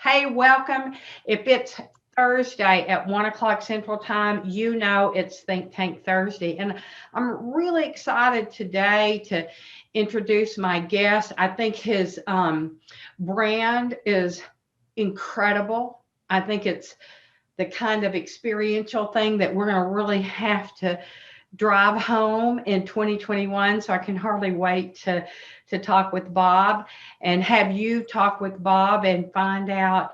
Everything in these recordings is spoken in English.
Hey, welcome. If it's Thursday at 1 o'clock Central Time, you know it's Think Tank Thursday. And I'm really excited today to introduce my guest. I think his brand is incredible. I think it's the kind of experiential thing that we're going to really have to drive home in 2021. So I can hardly wait to talk with Bob and have you talk with Bob and find out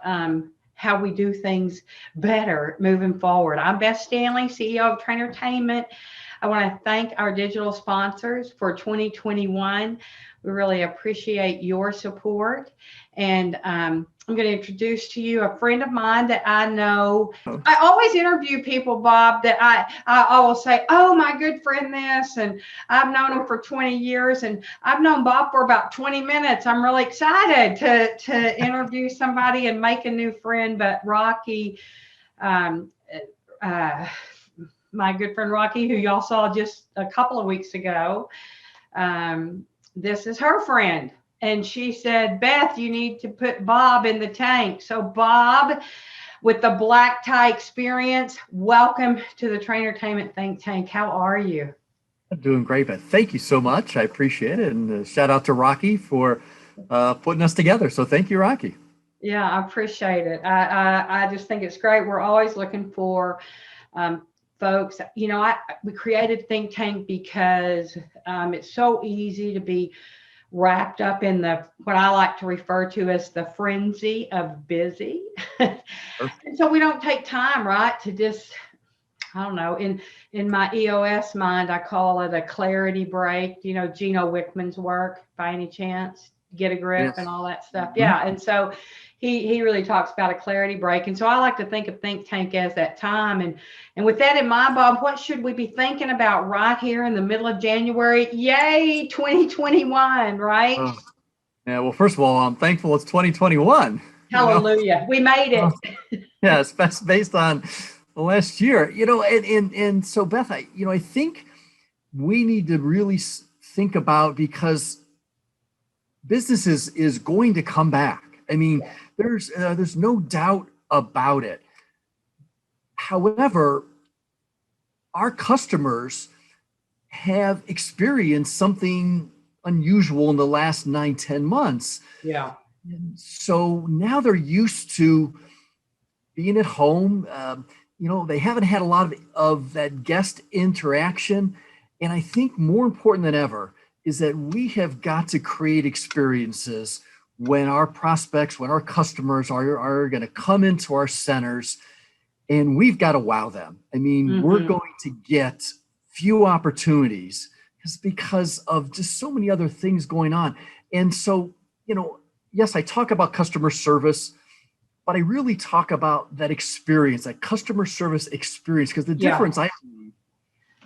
how we do things better moving forward. I'm Beth Standlee, CEO of Trainertainment. I want to thank our digital sponsors for 2021. We really appreciate your support. And I'm going to introduce to you a friend of mine that I know. I always interview people, Bob, that I will say, oh, my good friend this, and I've known him for 20 years, and I've known Bob for about 20 minutes. I'm really excited to interview somebody and make a new friend. But Rocky, my good friend Rocky, who y'all saw just a couple of weeks ago, this is her friend. And she said, Beth, you need to put Bob in the tank. So Bob, with the black tie experience, welcome to the Trainertainment Think Tank. How are you? I'm doing great, Beth. Thank you so much. I appreciate it. And shout out to Rocky for putting us together. So thank you, Rocky. Yeah, I appreciate it. I just think it's great. We're always looking for folks. You know, we created Think Tank because it's so easy to be wrapped up in what I like to refer to as the frenzy of busy. And so we don't take time, right, to just, I don't know, in my EOS mind, I call it a clarity break, you know, Gino Wickman's work, by any chance, get a grip. Yes. And all that stuff. Mm-hmm. Yeah. And so he really talks about a clarity break. And so I like to think of Think Tank as that time. And with that in mind, Bob, what should we be thinking about right here in the middle of January? Yay, 2021, right? Yeah, well, first of all, I'm thankful it's 2021. Hallelujah. We made it. Yeah, it's based on the last year, you know, and so Beth, I think we need to really think about, because business is going to come back. I mean, there's no doubt about it. However, our customers have experienced something unusual in the last 9-10 months. Yeah. So now they're used to being at home. They haven't had a lot of that guest interaction. And I think more important than ever is that we have got to create experiences when our prospects, when our customers are going to come into our centers, and we've got to wow them. I mean, mm-hmm. We're going to get few opportunities because of just so many other things going on. And so, yes, I talk about customer service, but I really talk about that experience, that customer service experience, because the difference I believe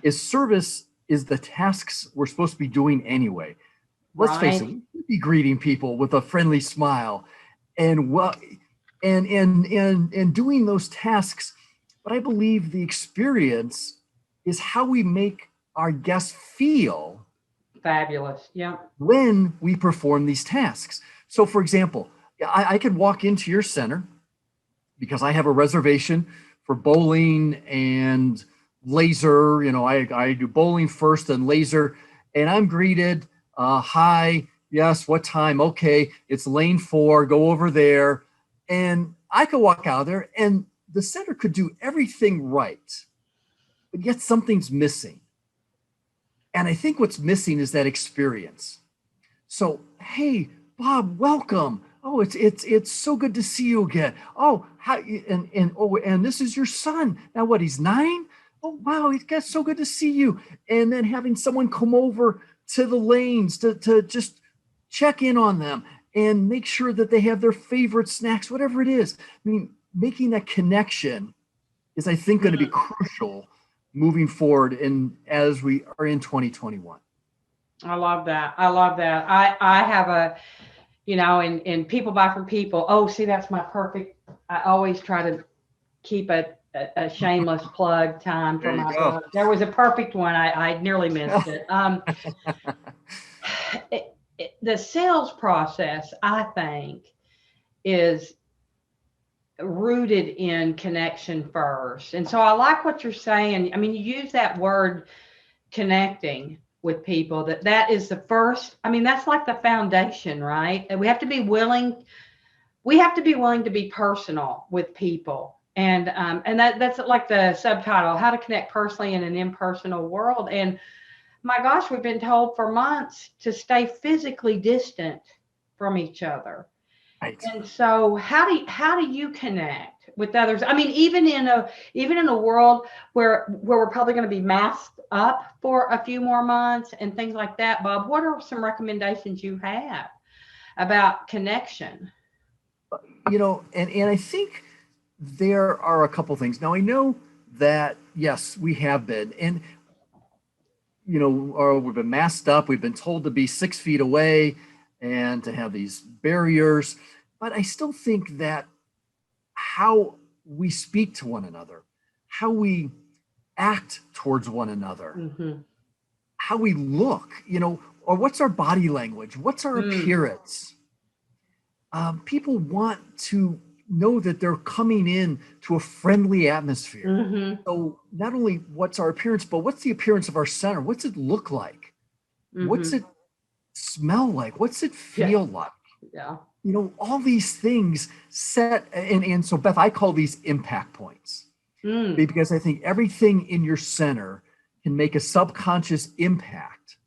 is service is the tasks we're supposed to be doing anyway. Let's face it, we should be greeting people with a friendly smile and doing those tasks. But I believe the experience is how we make our guests feel fabulous. Yeah. When we perform these tasks. So for example, I could walk into your center because I have a reservation for bowling and laser. I do bowling first, then laser, and I'm greeted. Hi, yes, what time? Okay, it's lane 4, go over there. And I could walk out there and the center could do everything right, but yet something's missing. And I think what's missing is that experience. So, hey, Bob, welcome. Oh, it's so good to see you again. Oh, and this is your son. Now what, he's 9? Oh, wow, it's so good to see you. And then having someone come over to the lanes to just check in on them and make sure that they have their favorite snacks, whatever it is. I mean, making that connection is, I think, going to be crucial moving forward as we are in 2021. I love that. I have in People Buy From People. Oh, see, that's my perfect. I always try to keep a shameless plug time for my book. There was a perfect one. I nearly missed it. The sales process, I think, is rooted in connection first. And so I like what you're saying. I mean, you use that word connecting with people, that is the first. I mean, that's like the foundation, right? And we have to be willing to be personal with people. And that's like the subtitle, how to connect personally in an impersonal world. And my gosh, we've been told for months to stay physically distant from each other. Right. And so how do you connect with others? I mean, even in a world where we're probably going to be masked up for a few more months and things like that, Bob, what are some recommendations you have about connection? And I think there are a couple things. Now I know that yes, we have been, and or we've been masked up. We've been told to be 6 feet away and to have these barriers. But I still think that how we speak to one another, how we act towards one another, Mm-hmm. how we look, or what's our body language, what's our appearance. People want to know that they're coming in to a friendly atmosphere. Mm-hmm. So not only what's our appearance, but what's the appearance of our center? What's it look like? What's Mm-hmm. it smell like? What's it Yeah. feel like? Yeah. All these things set, and so Beth, I call these impact points Mm. because I think everything in your center can make a subconscious impact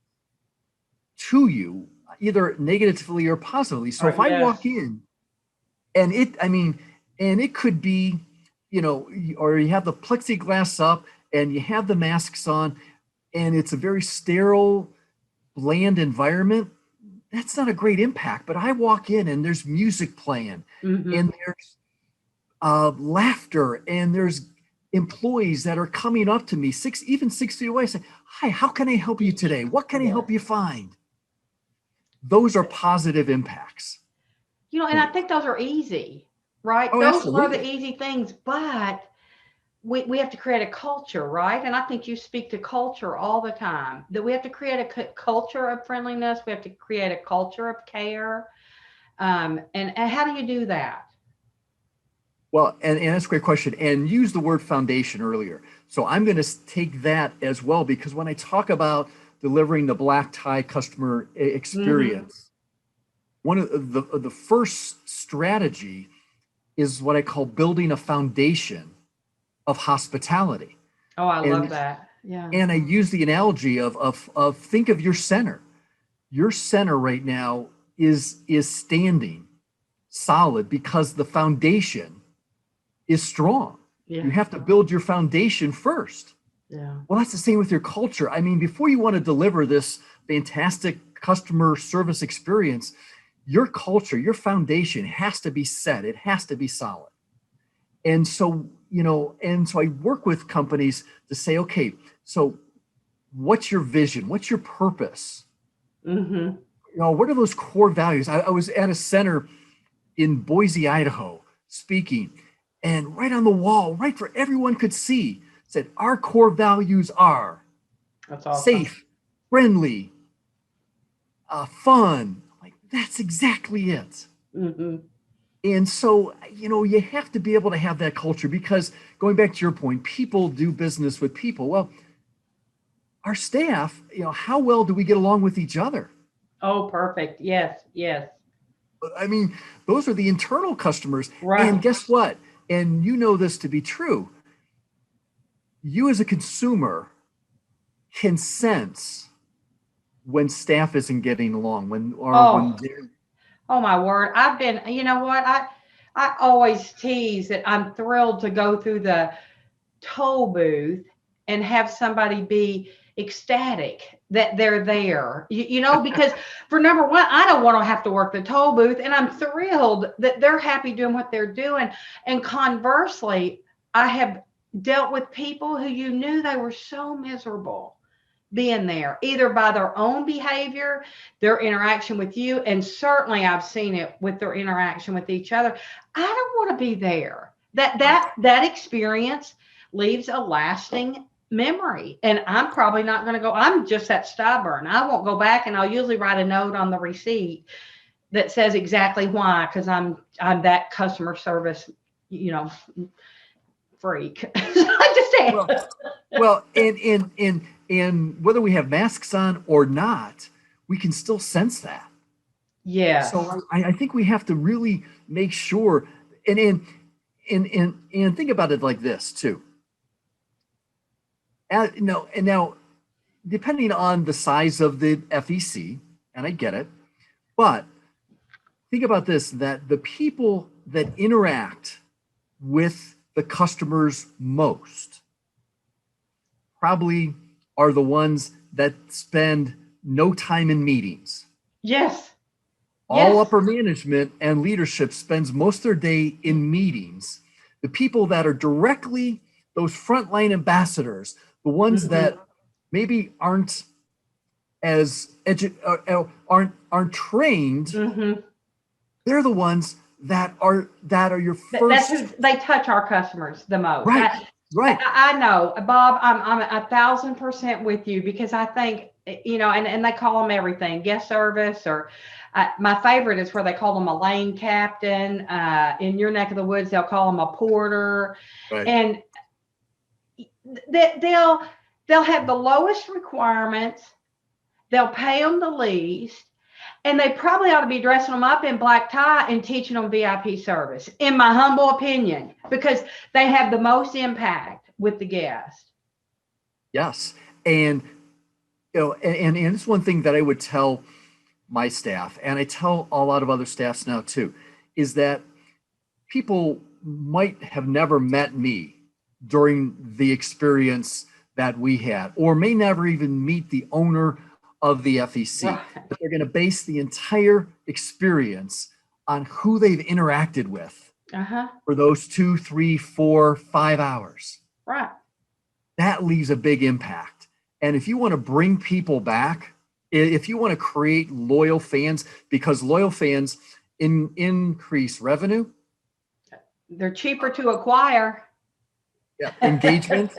to you, either negatively or positively. So if I Yes. walk in and it could be, or you have the plexiglass up and you have the masks on and it's a very sterile, bland environment, that's not a great impact. But I walk in and there's music playing Mm-hmm. and there's laughter and there's employees that are coming up to me even 6 feet away say, hi, how can I help you today? What can I help you find? Those are positive impacts. And I think those are easy, right? Oh, Those are the absolutely. easy things, but we have to create a culture, right? And I think you speak to culture all the time, that we have to create a culture of friendliness. We have to create a culture of care. And how do you do that? Well, and that's a great question. And use the word foundation earlier. So I'm going to take that as well, because when I talk about delivering the black tie customer Mm-hmm. experience, one of the first strategy is what I call building a foundation of hospitality. Oh, I love And that. Yeah. and I use the analogy of think of your center. Your center right now is standing solid because the foundation is strong. Yeah. You have to build your foundation first. Yeah. Well, that's the same with your culture. I mean, before you want to deliver this fantastic customer service experience, your culture, your foundation has to be set. It has to be solid. And so, I work with companies to say, okay, so what's your vision? What's your purpose? Mm-hmm. What are those core values? I was at a center in Boise, Idaho, speaking, and right on the wall, right where everyone could see, said, our core values are That's awesome. safe, friendly, fun. Like, that's exactly it. Mm-hmm. And so, you have to be able to have that culture because going back to your point, people do business with people. Well, our staff, how well do we get along with each other? Oh, perfect. Yes. Yes. I mean, those are the internal customers. And Right. guess what? And you know this to be true. You as a consumer can sense when staff isn't getting along, when Oh, they're oh my word. I've been, you know what? I always tease that I'm thrilled to go through the toll booth and have somebody be ecstatic that they're there. Because for number one, I don't want to have to work the toll booth, and I'm thrilled that they're happy doing what they're doing. And conversely, I have dealt with people who you knew they were so miserable being there, either by their own behavior, their interaction with you, and certainly I've seen it with their interaction with each other. I don't want to be there. That right. that that experience leaves a lasting memory. And I'm probably not going to go. I'm just that stubborn. I won't go back, and I'll usually write a note on the receipt that says exactly why, because I'm that customer service, freak. I just said. Well, and whether we have masks on or not, we can still sense that. Yes. So I think we have to really make sure, and think about it like this too. And now, depending on the size of the FEC, and I get it, but think about this: that the people that interact with the customers most probably are the ones that spend no time in meetings. Yes. All upper management and leadership spends most of their day in meetings. The people that are directly those frontline ambassadors, the ones that maybe aren't as aren't trained, they're the ones that are your first. They touch our customers the most. Right. I know, Bob. I'm 1,000% with you, because I think, and they call them everything, guest service, or my favorite is where they call them a lane captain. In your neck of the woods, they'll call them a porter, and they'll have the lowest requirements. They'll pay them the least. And they probably ought to be dressing them up in black tie and teaching them VIP service, in my humble opinion, because they have the most impact with the guest. Yes. And, and it's one thing that I would tell my staff, and I tell a lot of other staffs now too, is that people might have never met me during the experience that we had, or may never even meet the owner of the FEC, but they're going to base the entire experience on who they've interacted with for those 2, 3, 4, 5 hours. Right. That leaves a big impact. And if you want to bring people back, if you want to create loyal fans, because loyal fans increase revenue. They're cheaper to acquire. Yeah. Engagement.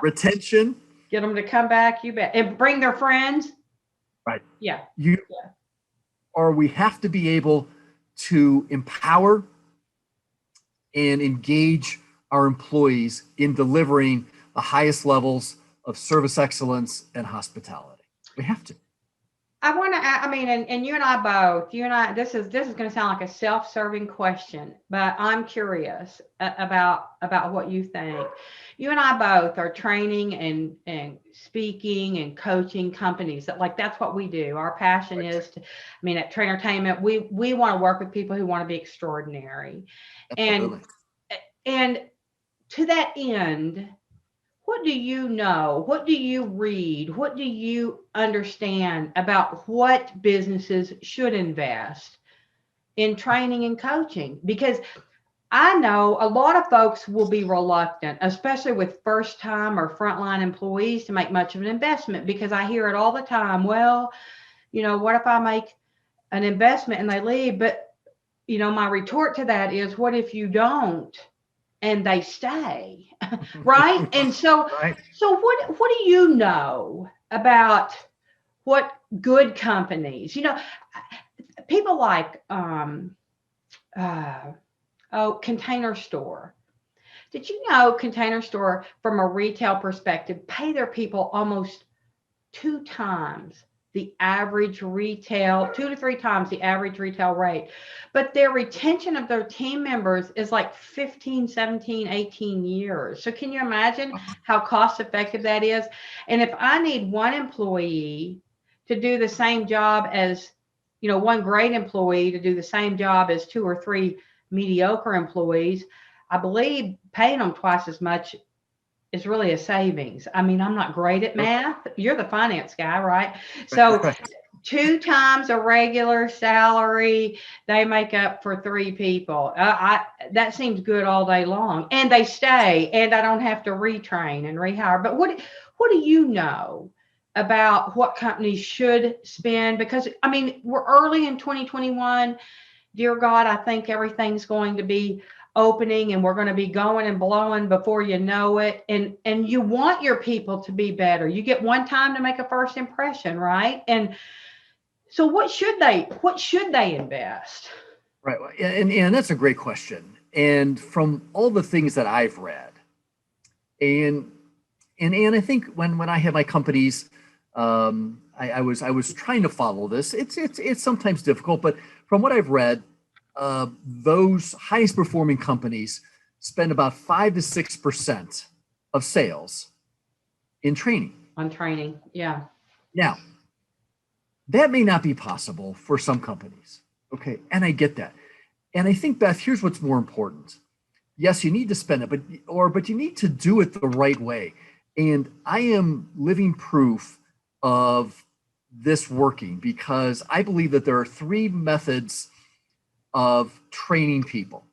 Retention. Get them to come back, you bet. And bring their friends. Right. Yeah. Or we have to be able to empower and engage our employees in delivering the highest levels of service excellence and hospitality. We have to. I want to, and you and I both, this is going to sound like a self-serving question, but I'm curious about what you think. You and I both are training and speaking and coaching companies. That's what we do. Our passion is to, at Trainertainment, we want to work with people who want to be extraordinary. Absolutely. And to that end, what do you know? What do you read? What do you understand about what businesses should invest in training and coaching? Because I know a lot of folks will be reluctant, especially with first-time or frontline employees, to make much of an investment, because I hear it all the time. Well, what if I make an investment and they leave? But, my retort to that is, what if you don't and they stay? Right? And so, so what do you know about what good companies, people like, Container Store. Did you know Container Store, from a retail perspective, pay their people almost 2 times the average retail, 2 to 3 times the average retail rate, but their retention of their team members is like 15, 17, 18 years. So can you imagine how cost effective that is? And if I need one employee to do the same job as, one great employee to do the same job as 2 or 3 mediocre employees, I believe paying them twice as much is really a savings. I'm not great at math. You're the finance guy, right? So 2 times a regular salary, they make up for 3 people. That seems good all day long, and they stay, and I don't have to retrain and rehire. But what do you know about what companies should spend? Because we're early in 2021. Dear God, I think everything's going to be opening, and we're going to be going and blowing before you know it. And you want your people to be better. You get one time to make a first impression, right? And so what should they invest? Right. And that's a great question. and from all the things that I've read, and I think when I had my companies, I was trying to follow this. It's sometimes difficult, but from what I've read, those highest performing companies spend about 5 to 6% of sales in training. On training, yeah. Now, that may not be possible for some companies. Okay, and I get that. And I think, Beth, here's what's more important. Yes, you need to spend it, but you need to do it the right way. And I am living proof of this working, because I believe that there are 3 methods of training people.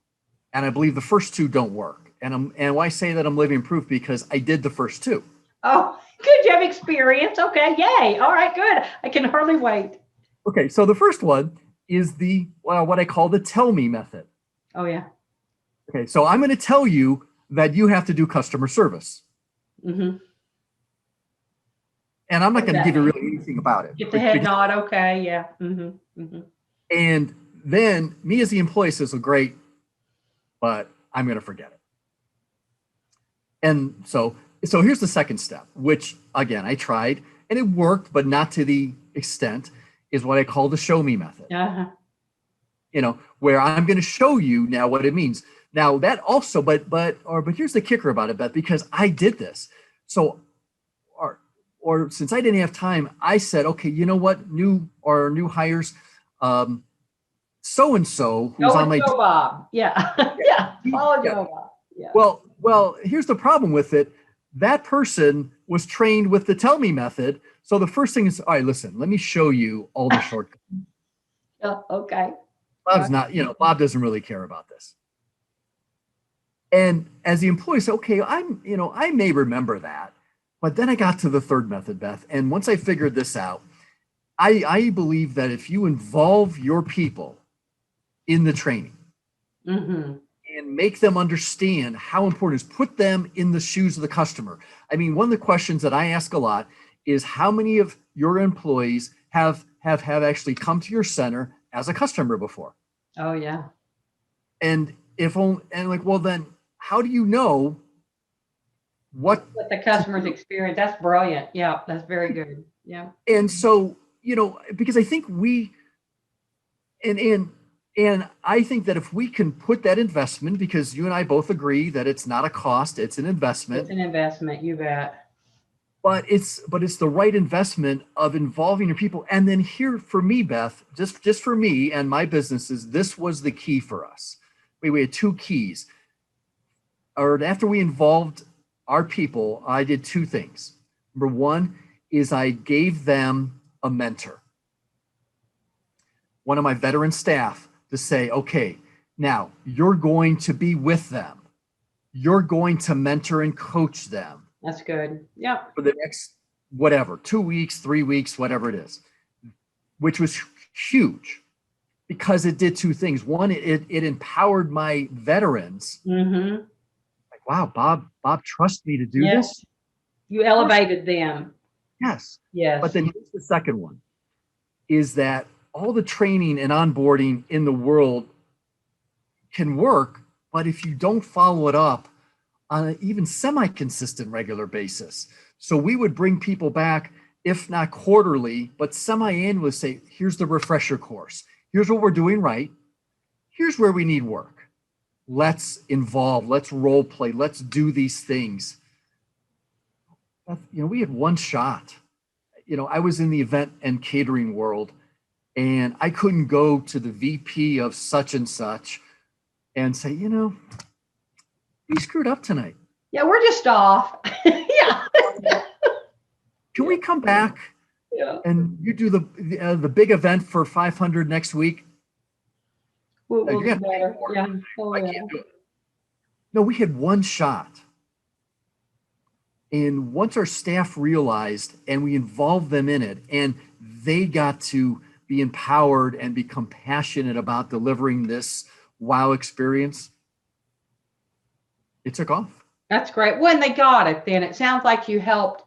And I believe the first 2 don't work. And why I say that I'm living proof, because I did the first 2. Oh, good. You have experience. Okay. Yay. All right. Good. I can hardly wait. Okay. So the first one is what I call the tell me method. Oh, yeah. Okay. So I'm going to tell you that you have to do customer service. Mm-hmm. And I'm not going to give you really anything about it. Get the head nod. Okay. Yeah. Mm-hmm. Mm-hmm. And then me as the employee says, well, great, but I'm going to forget it. And so here's the second step, which again, I tried and it worked, but not to the extent, is what I call the show me method. Uh-huh. Where I'm going to show you now what it means. Now that also, but here's the kicker about it, Beth, because I did this. So, or since I didn't have time, I said, okay, you know what, new hires, so-and-so who's on my Joe Bob. Yeah. Yeah. Follow Joe Bob. Yeah. Well, here's the problem with it. That person was trained with the tell me method. So the first thing is, all right, listen, let me show you all the shortcuts. Okay. Bob's not, Bob doesn't really care about this. And as the employee said, okay, I may remember that. But then I got to the third method, Beth. And once I figured this out, I believe that if you involve your people in the training, mm-hmm. and make them understand how important it is, put them in the shoes of the customer. I mean, one of the questions that I ask a lot is how many of your employees have actually come to your center as a customer before? Oh, yeah. And well, then how do you know what the customer's experience? That's brilliant. Yeah, that's very good. Yeah. And so, because I think and I think that if we can put that investment, because you and I both agree that it's not a cost, it's an investment. It's an investment, you bet. But it's the right investment of involving your people. And then here for me, Beth, just for me and my businesses, this was the key for us. We had 2 keys. Or after we involved our people, I did 2 things. Number 1 is I gave them a mentor. One of my veteran staff to say, okay, now you're going to be with them. You're going to mentor and coach them. That's good. Yeah. For the next, 2 weeks, 3 weeks, whatever it is, which was huge because it did 2 things. One, it empowered my veterans. Mm-hmm. Like, wow, Bob trusts me to do this. You elevated them. Yes. Yes. But then here's the second one, is that all the training and onboarding in the world can work, but if you don't follow it up on an even semi-consistent regular basis. So we would bring people back, if not quarterly, but semi-annually, say, here's the refresher course. Here's what we're doing right. Here's where we need work. Let's involve, let's role play, let's do these things. We had 1 shot. I was in the event and catering world, and I couldn't go to the VP of such and such and say, we screwed up tonight. Yeah, we're just off. Yeah. Can we come back? Yeah. And you do the big event for 500 next week? We'll do better. Yeah. I can't do it. No, we had 1 shot. And once our staff realized and we involved them in it, and they got to be empowered and become passionate about delivering this wow experience, it took off. That's great. When they got it, then it sounds like you helped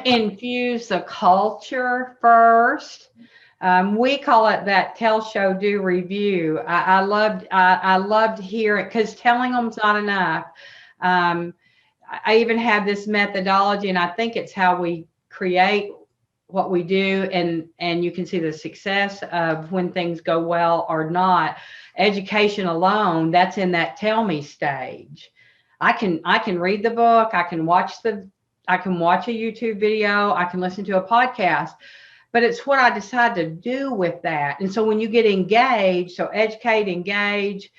infuse the culture first, We call it that tell, show, do, review. I loved hearing, because telling them's not enough. I even have this methodology, and I think it's how we create what we do, and you can see the success of when things go well or not. Education alone, that's in that tell me stage. I can read the book, I can watch a YouTube video, I can listen to a podcast, but it's what I decide to do with that. And so when you get engaged, so educate, engage,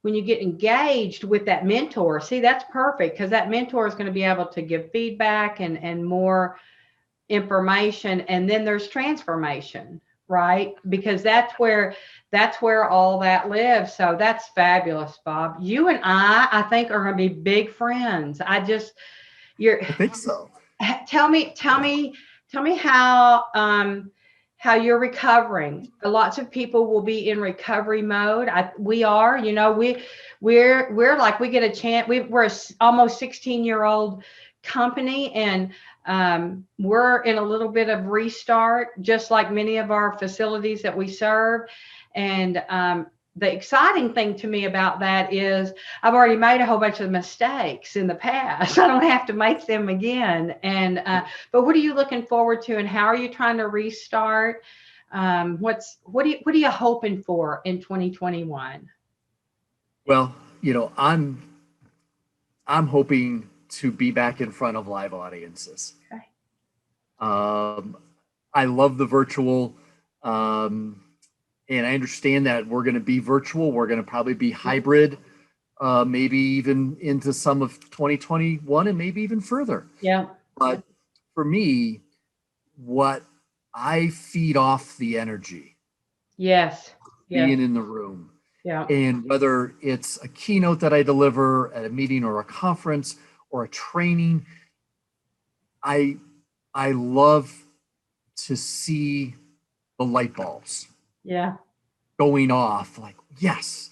when you get engaged with that mentor, see, that's perfect, because that mentor is going to be able to give feedback and more information. And then there's transformation, right? Because that's where all that lives. So that's fabulous, Bob. You and I think are going to be big friends. I think so. Tell me how you're recovering. Lots of people will be in recovery mode. We are, we're like, we get a chance. We're almost 16-year-old company, and we're in a little bit of restart, just like many of our facilities that we serve. And the exciting thing to me about that is I've already made a whole bunch of mistakes in the past. I don't have to make them again. And but what are you looking forward to, and how are you trying to restart? What are you hoping for in 2021? Well, I'm hoping to be back in front of live audiences. Okay. I love the virtual. And I understand that we're going to be virtual. We're going to probably be hybrid, maybe even into some of 2021 and maybe even further. Yeah. But for me, what I feed off the energy. Yes. Being in the room. Yeah. And whether it's a keynote that I deliver at a meeting or a conference or a training, I love to see the light bulbs. Yeah. Going off, like, yes,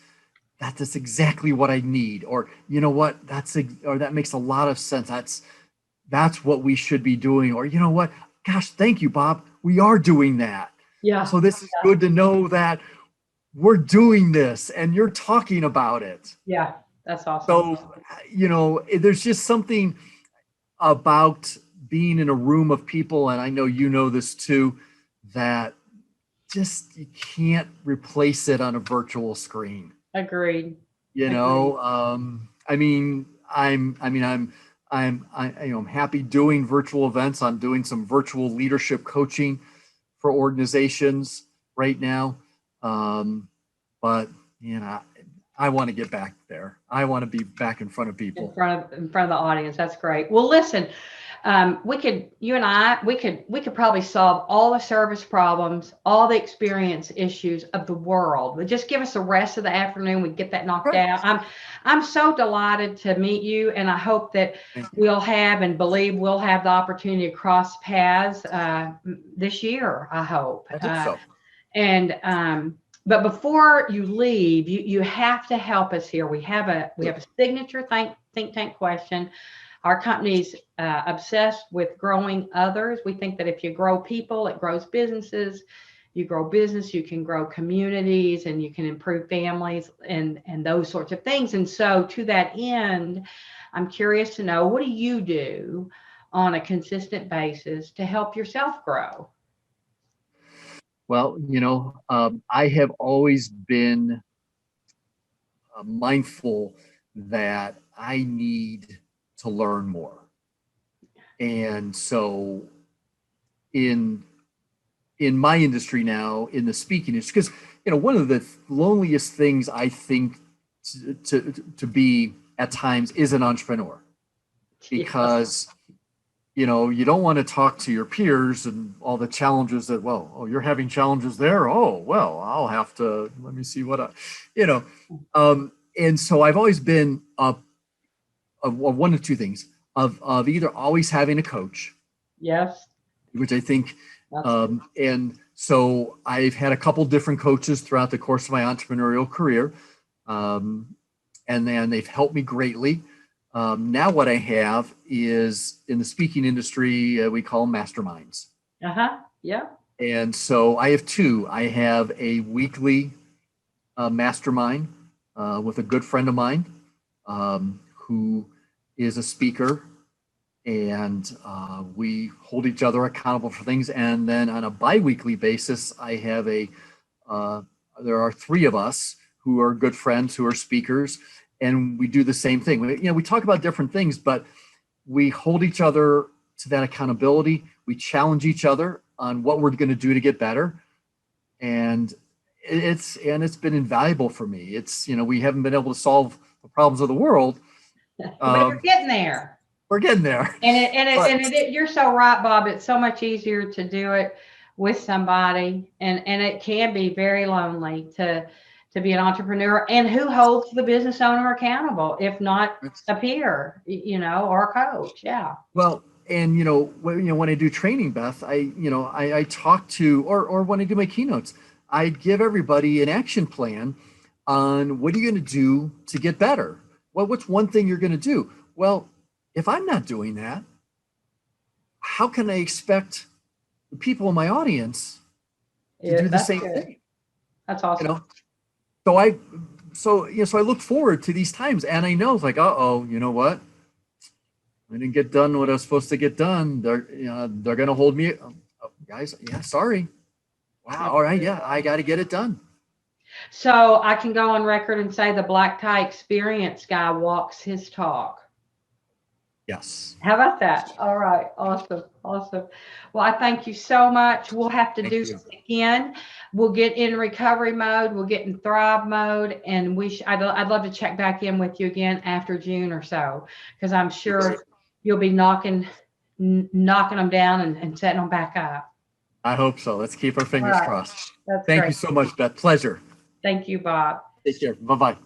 that's exactly what I need. Or, you know what, that makes a lot of sense. That's what we should be doing. Or, you know what, gosh, thank you, Bob. We are doing that. Yeah. So this is good to know that we're doing this and you're talking about it. Yeah. That's awesome. So, there's just something about being in a room of people, and I know you know this too, that just you can't replace it on a virtual screen. Agreed. I'm happy doing virtual events. I'm doing some virtual leadership coaching for organizations right now. But I want to get back there. I want to be back in front of people. In front of the audience. That's great. Well, listen, we could probably solve all the service problems, all the experience issues of the world. But just give us the rest of the afternoon, we get that knocked out. I'm so delighted to meet you, and I hope that we'll have and believe we'll have the opportunity to cross paths this year. I hope. I think so. And but before you leave, you have to help us here. We have a signature think tank question. Our company's obsessed with growing others. We think that if you grow people, it grows businesses. You grow business, you can grow communities, and you can improve families and those sorts of things. And so to that end, I'm curious to know, what do you do on a consistent basis to help yourself grow? Well, I have always been mindful that I need to learn more. And so in my industry now, in the speaking industry, because one of the loneliest things I think to be at times is an entrepreneur, because you don't want to talk to your peers and all the challenges that, you're having challenges there. I'll have to, let me see what and so I've always been of one of two things, of either always having a coach. Yes. Which I think, and so I've had a couple different coaches throughout the course of my entrepreneurial career. And then they've helped me greatly. Now what I have is, in the speaking industry, we call them masterminds. Yeah. And so I have two. I have a weekly mastermind with a good friend of mine who is a speaker, and we hold each other accountable for things. And then on a biweekly basis, I have there are three of us who are good friends who are speakers, and we do the same thing. We talk about different things, but we hold each other to that accountability. We challenge each other on what we're going to do to get better. And it's been invaluable for me. We haven't been able to solve the problems of the world. But you're getting there. We're getting there. You're so right, Bob. It's so much easier to do it with somebody, and it can be very lonely to be an entrepreneur, and who holds the business owner accountable, if not a peer, or a coach. Yeah. Well, and when I do training, Beth, I talk to, or when I do my keynotes, I give everybody an action plan on what are you going to do to get better. Well, what's one thing you're going to do? Well, if I'm not doing that, how can I expect the people in my audience to do the same thing? That's awesome. So I look forward to these times, and I know, like, you know what? I didn't get done what I was supposed to get done. They're going to hold me, guys. Yeah, sorry. Wow. All right. Yeah, I got to get it done. So I can go on record and say the black tie experience guy walks his talk. Yes. How about that? All right. Awesome. Awesome. Well, I thank you so much. We'll have to do this again. We'll get in recovery mode. We'll get in thrive mode. And I'd love to check back in with you again after June or so, because I'm sure you'll be knocking them down and setting them back up. I hope so. Let's keep our fingers crossed. That's Thank great. you so much, Beth. Pleasure. Thank you, Bob. Take care. Bye-bye.